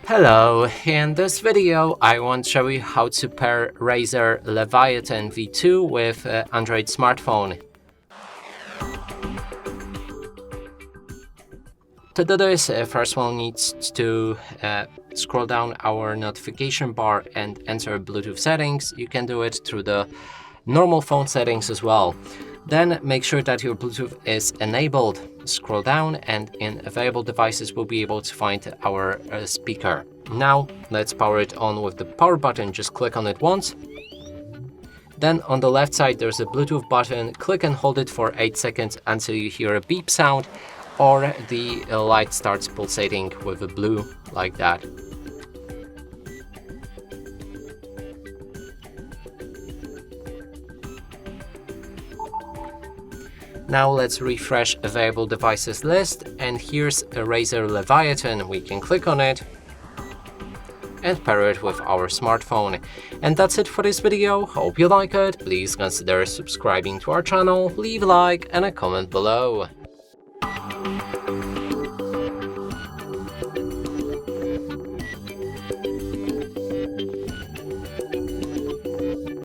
Hello, in this video I want to show you how to pair Razer Leviathan V2 with Android smartphone. To do this, first we'll need to scroll down our notification bar and enter Bluetooth settings. You can do it through the normal phone settings as well. Then make sure that your Bluetooth is enabled. Scroll down and in available devices we'll be able to find our speaker. Now let's power it on with the power button. Just click on it once. Then on the left side there's a Bluetooth button. Click and hold it for 8 seconds until you hear a beep sound or the light starts pulsating with a blue like that. Now let's refresh available devices list, and here's a Razer Leviathan. We can click on it and pair it with our smartphone. And that's it for this video. Hope you like it. Please consider subscribing to our channel, leave a like and a comment below.